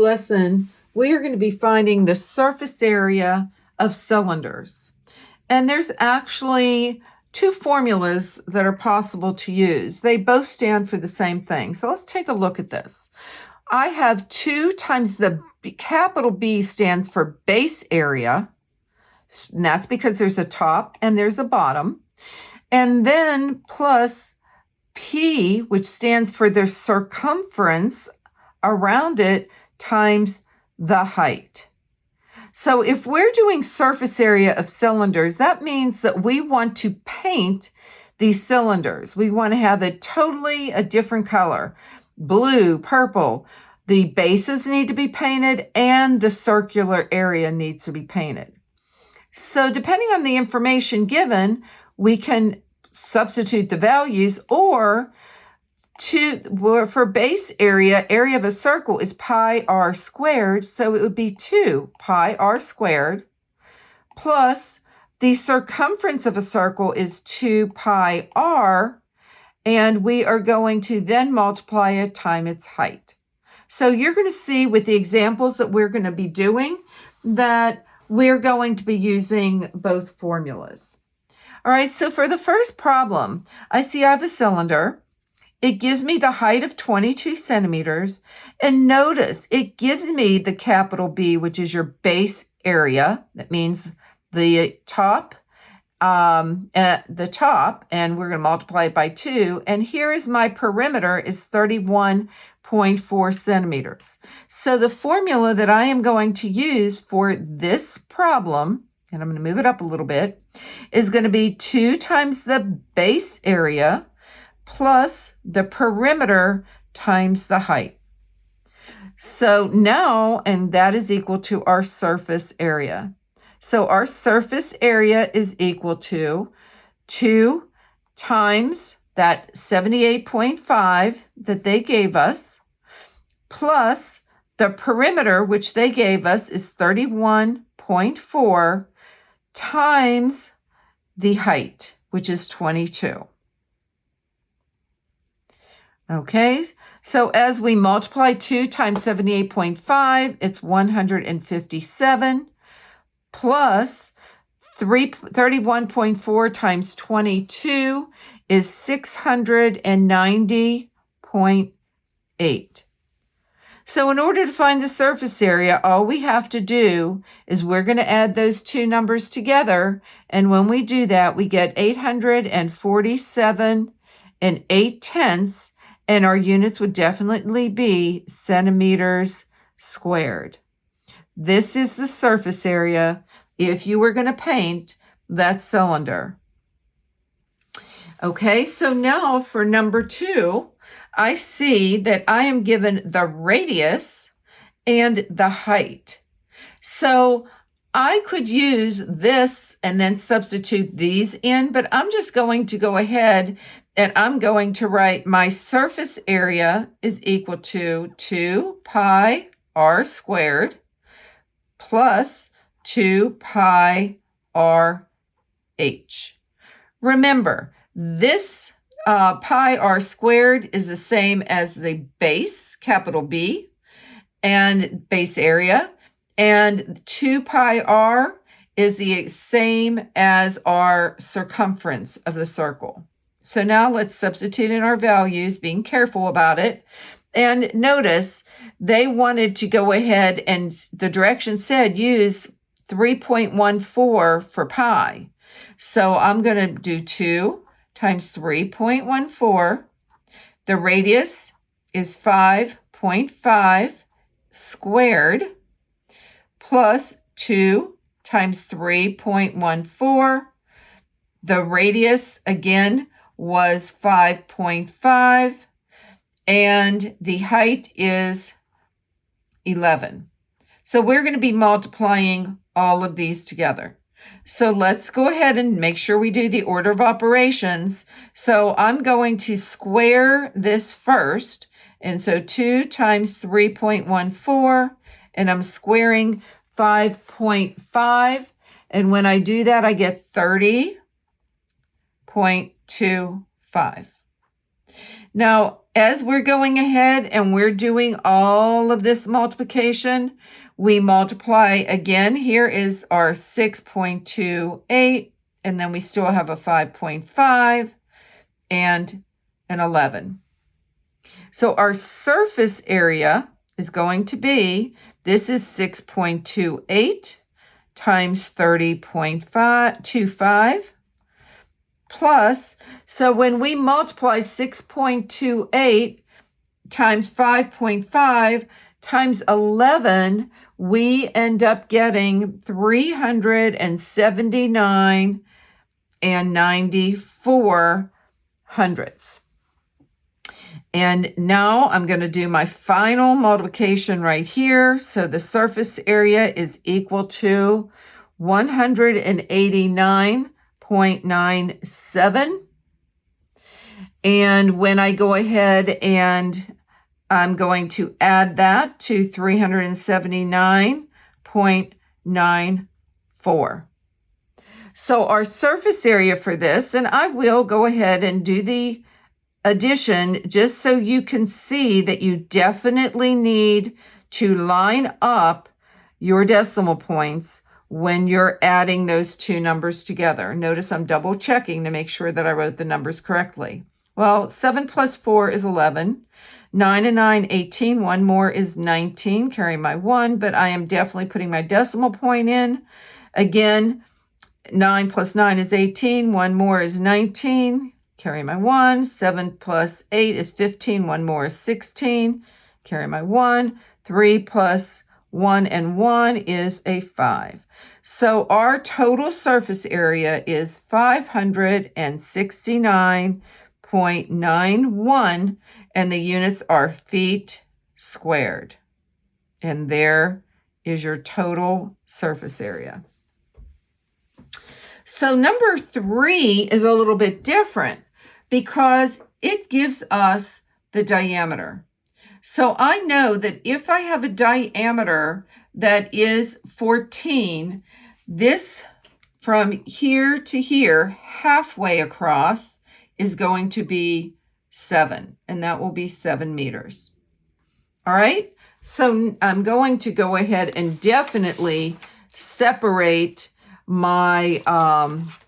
lesson, we are going to be finding the surface area of cylinders. And there's actually two formulas that are possible to use. They both stand for the same thing. So let's take a look at this. I have 2 times the capital B stands for base area. And that's because there's a top and there's a bottom. And then plus P, which stands for the circumference around it, times the height. So if we're doing surface area of cylinders, that means that we want to paint these cylinders. We want to have it totally a different color, blue, purple. The bases need to be painted and the circular area needs to be painted. So depending on the information given, we can substitute the values, or for base area of a circle is pi r squared, so it would be 2 pi r squared plus the circumference of a circle is 2 pi r, and we are going to then multiply it times its height. So you're going to see with the examples that we're going to be doing that we're going to be using both formulas. All right, so for the first problem, I see I have a cylinder. It gives me the height of 22 centimeters. And notice it gives me the capital B, which is your base area. That means the top, and we're going to multiply it by 2. And here is my perimeter is 31.4 centimeters. So the formula that I am going to use for this problem, and I'm going to move it up a little bit, is going to be 2 times the base area plus the perimeter times the height. So now, and that is equal to our surface area. So our surface area is equal to 2 times that 78.5 that they gave us, plus the perimeter, which they gave us, is 31.4 times the height, which is 22. Okay, so as we multiply 2 times 78.5, it's 157 plus 31.4 times 22 is 690.8. So in order to find the surface area, all we have to do is we're going to add those two numbers together. And when we do that, we get 847 and 8/10, and our units would definitely be centimeters squared. This is the surface area if you were going to paint that cylinder. Okay, so now for number 2, I see that I am given the radius and the height. So I could use this and then substitute these in, but I'm just going to go ahead and I'm going to write my surface area is equal to 2 pi r squared plus 2 pi r h. Remember, this pi r squared is the same as the base, capital B, and base area, and 2 pi r is the same as our circumference of the circle. So now let's substitute in our values, being careful about it. And notice they wanted to go ahead and the direction said use 3.14 for pi. So I'm going to do 2 times 3.14. The radius is 5.5 squared plus 2 times 3.14. The radius again was 5.5 and the height is 11. So we're going to be multiplying all of these together. So let's go ahead and make sure we do the order of operations. So I'm going to square this first. And so 2 times 3.14, and I'm squaring 5.5. And when I do that, I get 30.25. Now, as we're going ahead and we're doing all of this multiplication, we multiply again. Here is our 6.28, and then we still have a 5.5 and an 11. So our surface area is going to be, this is 6.28 times 30.25 plus, so when we multiply 6.28 times 5.5 times 11, we end up getting 379 and 94 hundredths. And now I'm going to do my final multiplication right here. So the surface area is equal to 189.97. And when I go ahead and I'm going to add that to 379.94. So our surface area for this, and I will go ahead and do the addition just so you can see that you definitely need to line up your decimal points when you're adding those two numbers together. Notice I'm double checking to make sure that I wrote the numbers correctly. Well, 7 plus 4 is 11. 9 and 9, 18. One more is 19, carry my 1, but I am definitely putting my decimal point in. Again, 9 plus 9 is 18. One more is 19, carry my 1. 7 plus 8 is 15. One more is 16, carry my 1. 3 plus 1 and 1 is a 5. So our total surface area is 569.91, and the units are feet squared. And there is your total surface area. So number 3 is a little bit different because it gives us the diameter. So I know that if I have a diameter that is 14, this from here to here, halfway across, is going to be 7, and that will be 7 meters. All right, so I'm going to go ahead and definitely separate my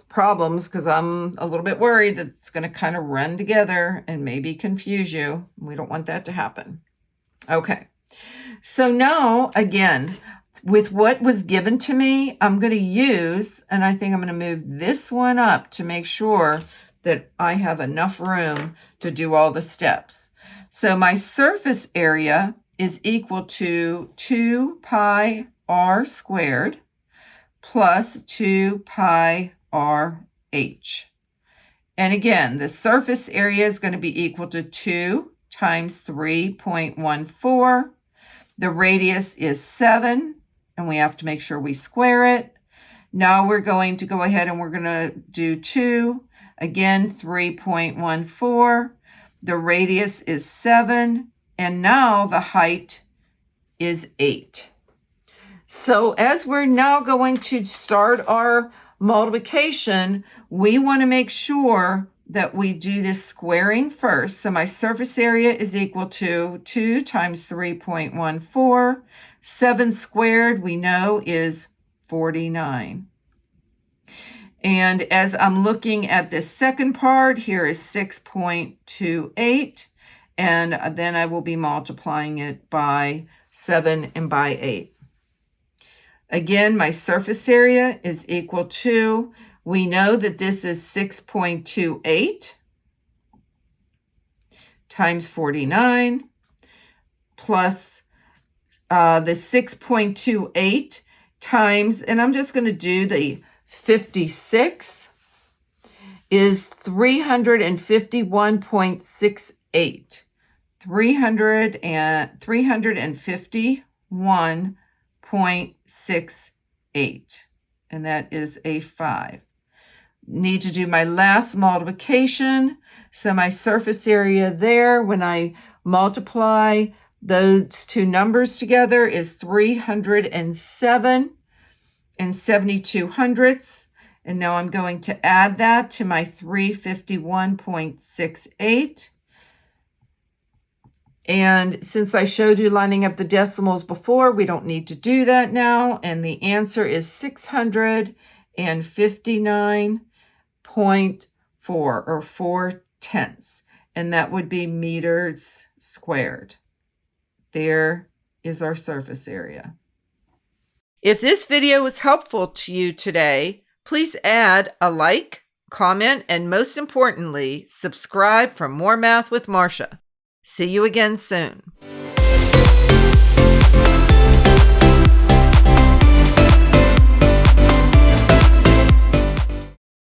problems because I'm a little bit worried that it's going to kind of run together and maybe confuse you. We don't want that to happen. Okay, so now again, with what was given to me, I'm going to use, and I think I'm going to move this one up to make sure that I have enough room to do all the steps. So my surface area is equal to 2 pi r squared plus 2 pi r h. And again, the surface area is going to be equal to 2 times 3.14. The radius is 7, and we have to make sure we square it. Now we're going to go ahead and we're going to do 2. Again, 3.14. The radius is 7, and now the height is 8. So as we're now going to start our multiplication, we want to make sure that we do this squaring first. So my surface area is equal to 2 times 3.14. 7 squared, we know, is 49. And as I'm looking at this second part, here is 6.28, and then I will be multiplying it by 7 and by 8. Again, my surface area is equal to, we know that this is 6.28 times 49 plus the 6.28 times, and I'm just going to do the 56, is 351.68. 351.68, and that is a 5. Need to do my last multiplication. So my surface area there, when I multiply those two numbers together, is 307 and 72 hundredths. And now I'm going to add that to my 351.68. And since I showed you lining up the decimals before, we don't need to do that now. And the answer is 659.4 or 4/10. And that would be meters squared. There is our surface area. If this video was helpful to you today, please add a like, comment, and most importantly, subscribe for more Math with Marcia. See you again soon.